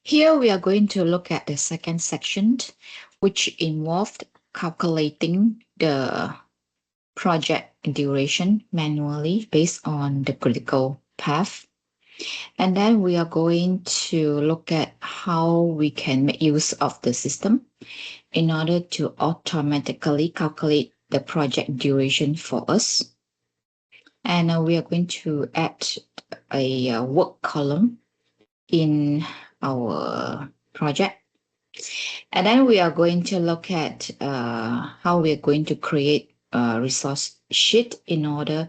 Here we are going to look at the second section, which involved calculating the project duration manually based on the critical path. And then we are going to look at how we can make use of the system in order to automatically calculate the project duration for us. And we are going to add a work column in our project. And then we are going to look at how we are going to create a resource sheet in order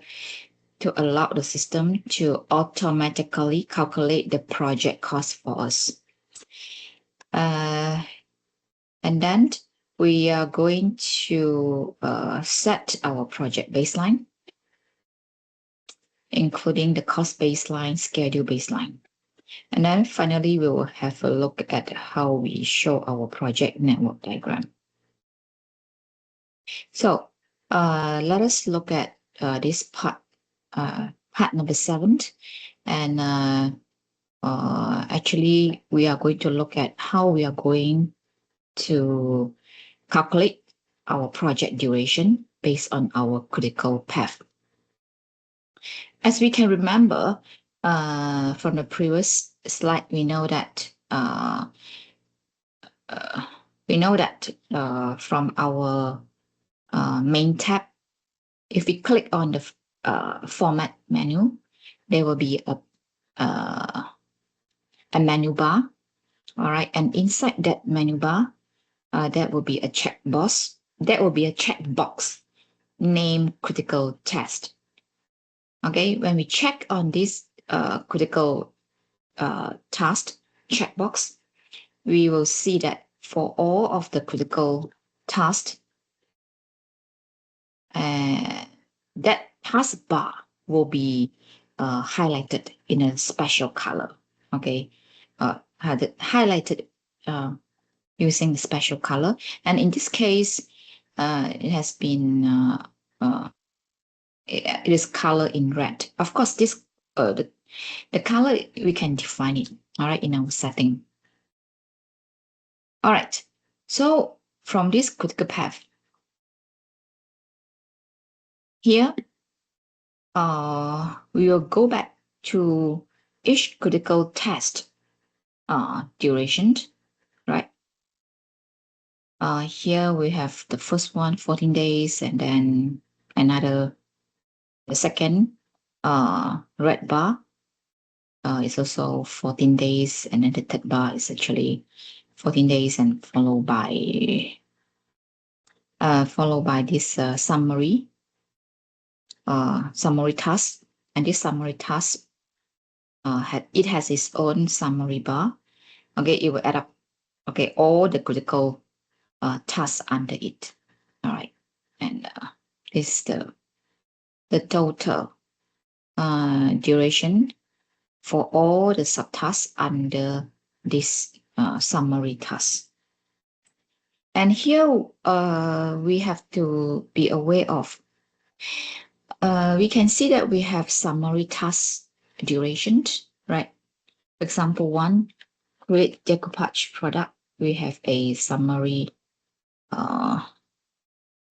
to allow the system to automatically calculate the project cost for us. And then we are going to set our project baseline, including the cost baseline, schedule baseline. And then finally, we will have a look at how we show our project network diagram. So let us look at this part number 7. And actually, we are going to look at how we are going to calculate our project duration based on our critical path. As we can remember from the previous slide, we know that from our main tab, if we click on the format menu, there will be a menu bar. All right, and inside that menu bar, that will be a checkbox. That will be a checkbox named critical test. Okay, when we check on this critical task checkbox, we will see that for all of the critical tasks, that task bar will be highlighted in a special color. Okay, highlighted using the special color, and in this case, it has been it is color in red. Of course, this the color we can define it. All right, in our setting. All right. So from this critical path, here, we will go back to each critical test duration, right? Here we have the first one, 14 days, and then the second red bar is also 14 days, and then the third bar is actually 14 days, and followed by this summary task. And this summary task it has its own summary bar. Okay, it will add up all the critical tasks under it. All right, and this is the total duration for all the subtasks under this summary task. And here we have to be aware of, we can see that we have summary task duration, right? For example, 1, create decoupage product. We have a summary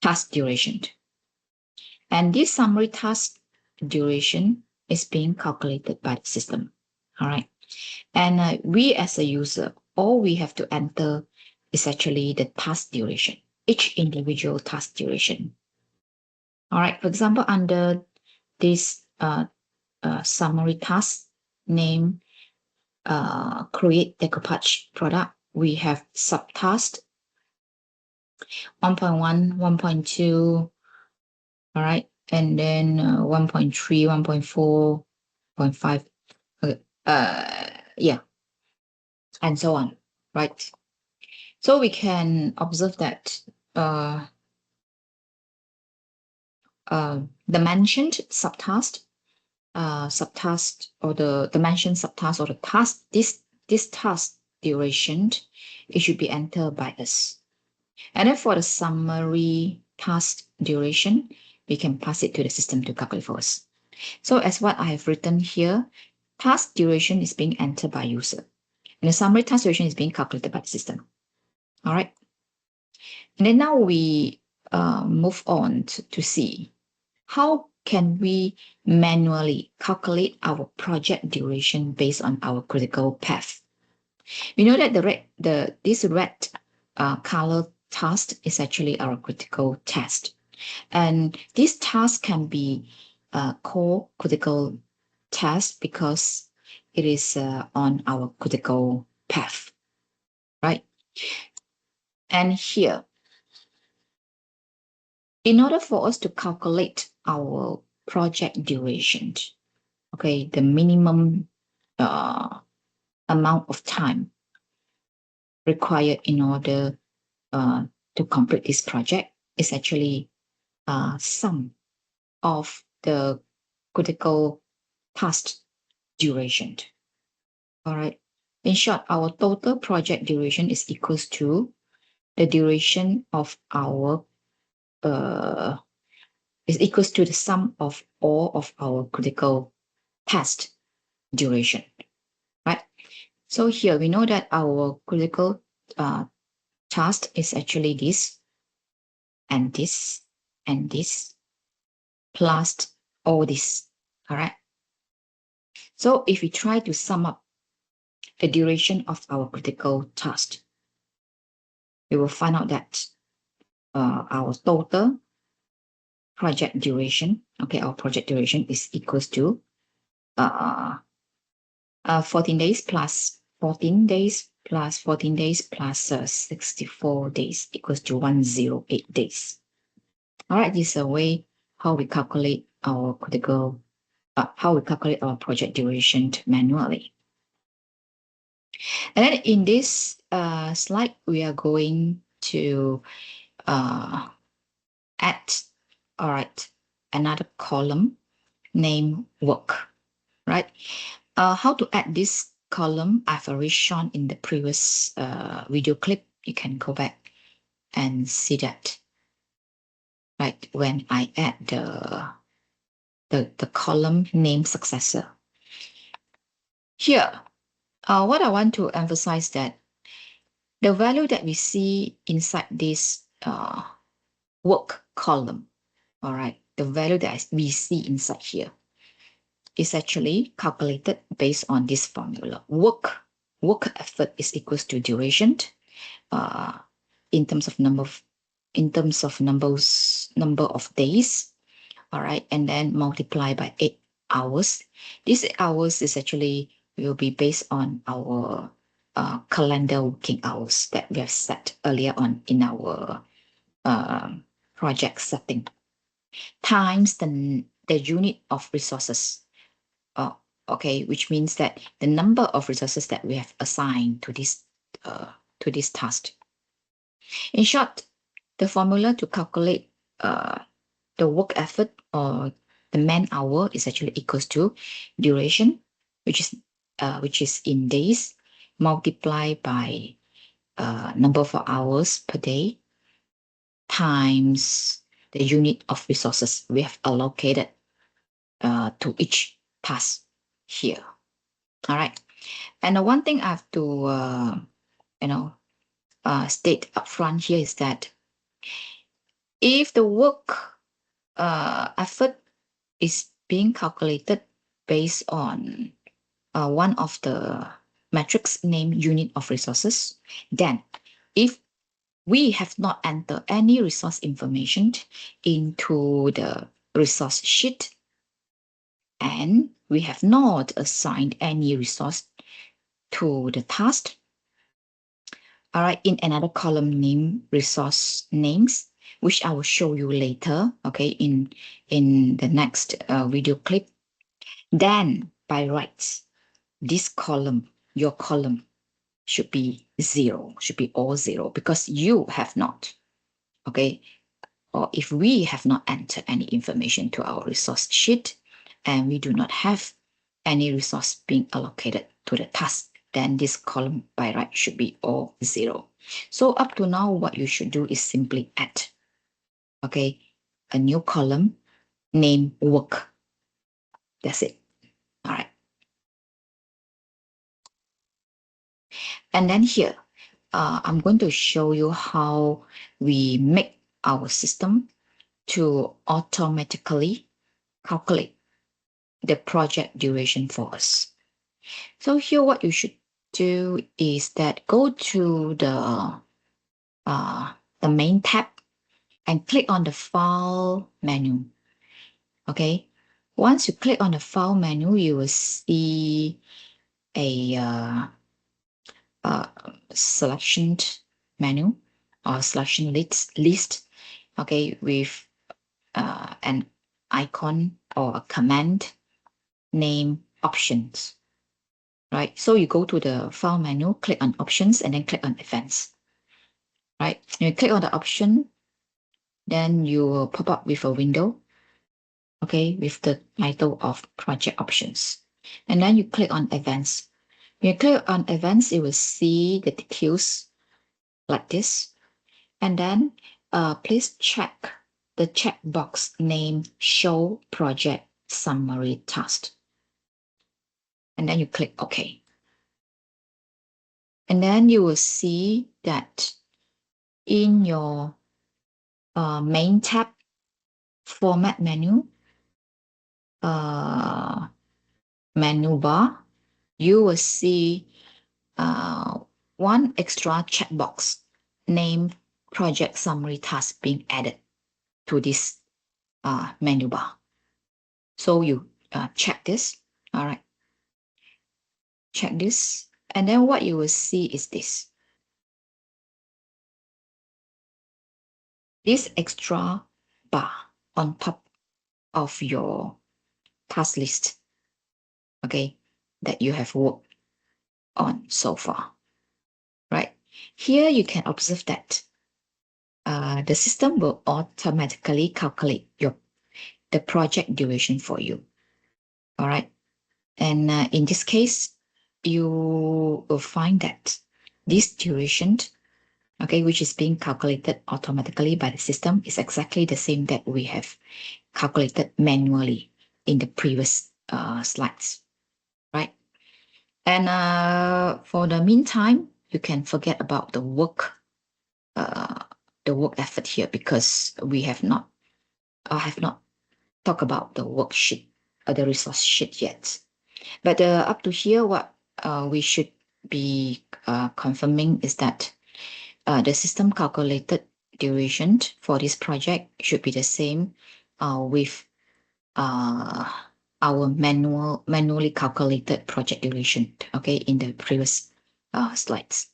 task duration. And this summary task duration is being calculated by the system. All right. And we as a user, all we have to enter is actually the task duration, each individual task duration. All right. For example, under this summary task name, create decoupage product, we have subtask 1.1, 1.2, all right, and then 1.3, 1.4, 0.5, yeah, and so on, right? So we can observe that the mentioned subtask, or the mentioned subtask, or the task, this task duration, it should be entered by us. And then for the summary task duration, we can pass it to the system to calculate for us. So as what I have written here, task duration is being entered by user. And the summary task duration is being calculated by the system. All right. And then now we move on to see how can we manually calculate our project duration based on our critical path. We know that this red color task is actually our critical task. And this task can be called critical task because it is on our critical path, right? And here, in order for us to calculate our project duration, okay, the minimum amount of time required in order to complete this project is actually sum of the critical task duration. All right. In short, our total project duration is equals to the duration of our is equals to the sum of all of our critical task duration, right? So here we know that our critical task is actually this and this and this plus all this, all right? So if we try to sum up the duration of our critical task, we will find out that our total project duration, okay, our project duration is equals to 14 days plus 14 days plus 14 days plus 64 days equals to 108 days. All right, this is a way how we calculate our project duration manually. And then in this slide, we are going to add, all right, another column named work, right? How to add this column I've already shown in the previous video clip. You can go back and see that, right? When I add the column name successor. Here, what I want to emphasize that the value that we see inside this work column, all right, the value that we see inside here is actually calculated based on this formula. Work effort is equals to duration in terms of number of days, all right, and then multiply by 8 hours. These 8 hours is actually will be based on our calendar working hours that we have set earlier on in our project setting, times the unit of resources. Okay, which means that the number of resources that we have assigned to this task. In short, the formula to calculate the work effort or the man hour is actually equals to duration, which is in days, multiplied by number of hours per day times the unit of resources we have allocated to each task here. All right. And the one thing I have to, state upfront here is that if the work effort is being calculated based on one of the metrics named unit of resources, then if we have not entered any resource information into the resource sheet and we have not assigned any resource to the task, all right, in another column named resource names, which I will show you later, okay, in the next video clip, then by rights, this column, your column, should be zero, should be all zero, because you have not, okay, or if we have not entered any information to our resource sheet and we do not have any resource being allocated to the task, then this column by right should be all zero. So up to now, what you should do is simply add, okay, a new column named work. That's it. All right. And then here, I'm going to show you how we make our system to automatically calculate the project duration for us. So here what you should do is that go to the main tab and click on the file menu. Okay. Once you click on the file menu, you will see a selection menu or selection list, okay, with an icon or a command name options, right? So you go to the file menu, click on options, and then click on events, right? You click on the option, then you will pop up with a window, okay, with the title of project options. And then you click on events. When you click on events, you will see the details like this. And then please check the checkbox named Show Project Summary Task. And then you click OK. And then you will see that in your main tab, Format menu, menu bar, you will see one extra checkbox named Project Summary Task being added to this menu bar. So you check this, all right. Check this, and then what you will see is this. This extra bar on top of your task list, okay, that you have worked on so far, right? Here you can observe that the system will automatically calculate the project duration for you, all right? And in this case, you will find that this duration, okay, which is being calculated automatically by the system, is exactly the same that we have calculated manually in the previous slides, right? And for the meantime, you can forget about the work effort here, because we have not talked about the worksheet or the resource sheet yet. But up to here, what we should be confirming is that the system calculated duration for this project should be the same with our manually calculated project duration, okay, in the previous slides.